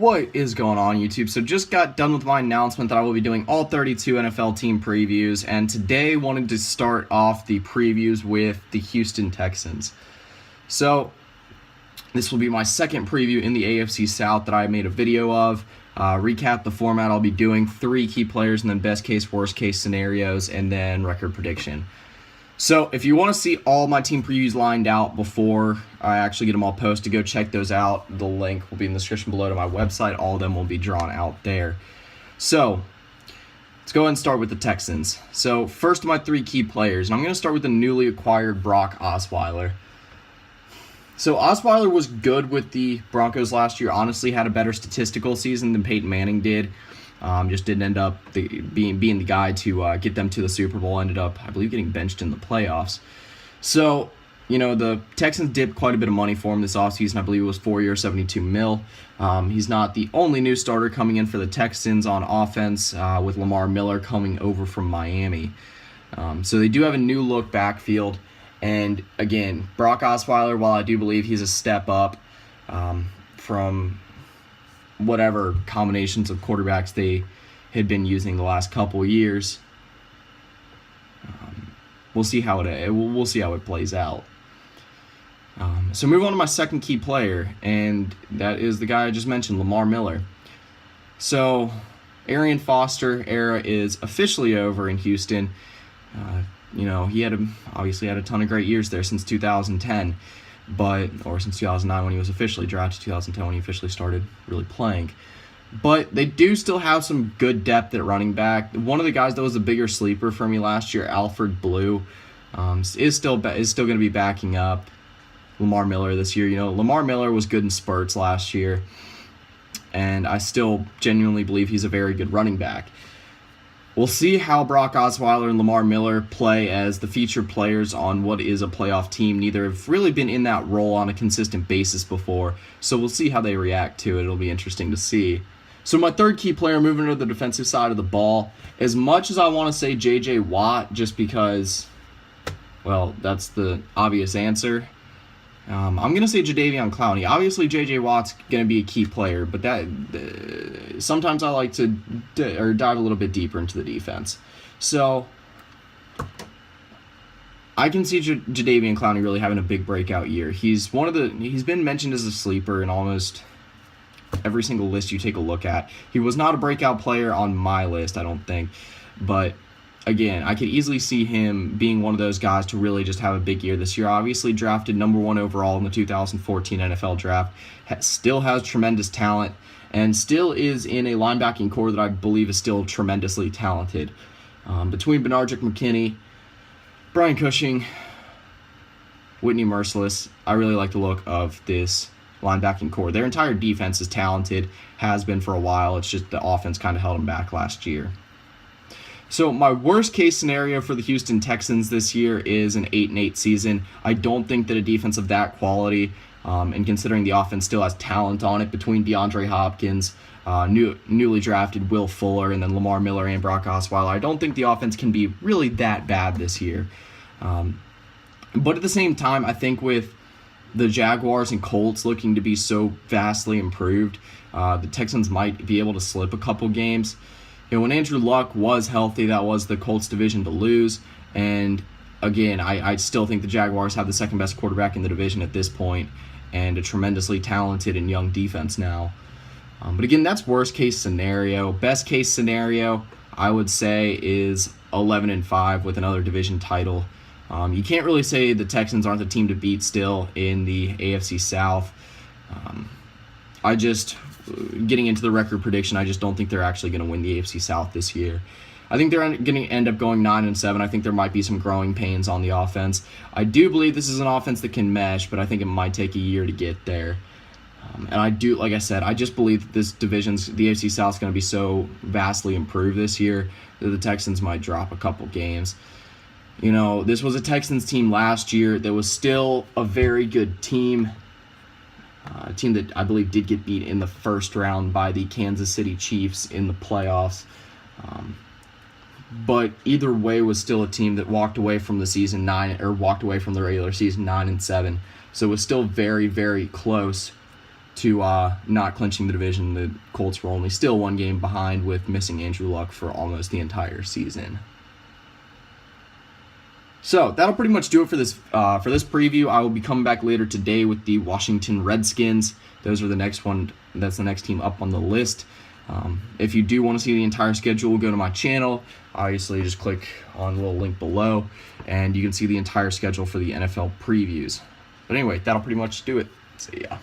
What is going on, YouTube? So just got done with my announcement that I will be doing all 32 NFL team previews, and today wanted to start off the previews with the Houston Texans. So this will be my second preview in the AFC South that I made a video of. Recap the format. I'll be doing 3 key players and then best case, worst case scenarios, and then record prediction. So if you want to see all my team previews lined out before I actually get them all posted, go check those out. The link will be in the description below to my website. All of them will be drawn out there. So let's go ahead and start with the Texans. So first of my 3 key players, and I'm going to start with the newly acquired Brock Osweiler. So Osweiler was good with the Broncos last year. Honestly, had a better statistical season than Peyton Manning did. Just didn't end up being the guy to get them to the Super Bowl. Ended up, I believe, getting benched in the playoffs. So, the Texans dipped quite a bit of money for him this offseason. I believe it was 4 years, $72 million. He's not the only new starter coming in for the Texans on offense, with Lamar Miller coming over from Miami. So they do have a new look backfield. And again, Brock Osweiler, while I do believe he's a step up from whatever combinations of quarterbacks they had been using the last couple of years, we'll see how it plays out. So move on to my second key player, and that is the guy I just mentioned, Lamar Miller. So Arian Foster era is officially over in Houston. He obviously had a ton of great years there since 2010. Or since 2009 when he was officially drafted, 2010 when he officially started really playing. But they do still have some good depth at running back. One of the guys that was a bigger sleeper for me last year, Alfred Blue, is still going to be backing up Lamar Miller this year. Lamar Miller was good in spurts last year, and I still genuinely believe he's a very good running back. We'll see how Brock Osweiler and Lamar Miller play as the featured players on what is a playoff team. Neither have really been in that role on a consistent basis before, so we'll see how they react to it. It'll be interesting to see. So my third key player, moving to the defensive side of the ball, as much as I want to say J.J. Watt, just because, well, that's the obvious answer, I'm going to say Jadeveon Clowney. Obviously, J.J. Watt's going to be a key player, but sometimes I like to dive a little bit deeper into the defense. So I can see Jadeveon Clowney really having a big breakout year. He's been mentioned as a sleeper in almost every single list you take a look at. He was not a breakout player on my list, I don't think, but again, I could easily see him being one of those guys to really just have a big year this year. Obviously drafted number 1 overall in the 2014 NFL draft, still has tremendous talent, and still is in a linebacking core that I believe is still tremendously talented. Between Benardrick McKinney, Brian Cushing, Whitney Merciless, I really like the look of this linebacking core. Their entire defense is talented, has been for a while. It's just the offense kind of held them back last year. So my worst case scenario for the Houston Texans this year is an 8-8 season. I don't think that a defense of that quality, and considering the offense still has talent on it between DeAndre Hopkins, newly drafted Will Fuller, and then Lamar Miller and Brock Osweiler, I don't think the offense can be really that bad this year. But at the same time, I think with the Jaguars and Colts looking to be so vastly improved, the Texans might be able to slip a couple games. When Andrew Luck was healthy, that was the Colts division to lose. And again, I still think the Jaguars have the second best quarterback in the division at this point and a tremendously talented and young defense now. But again, that's worst case scenario. Best case scenario, I would say, is 11-5 with another division title. You can't really say the Texans aren't the team to beat still in the AFC South. Getting into the record prediction, I just don't think they're actually going to win the AFC South this year. I think they're going to end up going 9-7. I think there might be some growing pains on the offense. I do believe this is an offense that can mesh, but I think it might take a year to get there. And I do, like I said, I just believe that the AFC South is going to be so vastly improved this year that the Texans might drop a couple games. This was a Texans team last year that was still a very good team. A team that I believe did get beat in the first round by the Kansas City Chiefs in the playoffs. But either way was still a team that walked away from the regular season 9-7. So it was still very, very close to not clinching the division. The Colts were only still 1 game behind with missing Andrew Luck for almost the entire season. So that'll pretty much do it for this preview. I will be coming back later today with the Washington Redskins. Those are the next one. That's the next team up on the list. If you do want to see the entire schedule, go to my channel. Obviously, just click on the little link below, and you can see the entire schedule for the NFL previews. But anyway, that'll pretty much do it. See ya.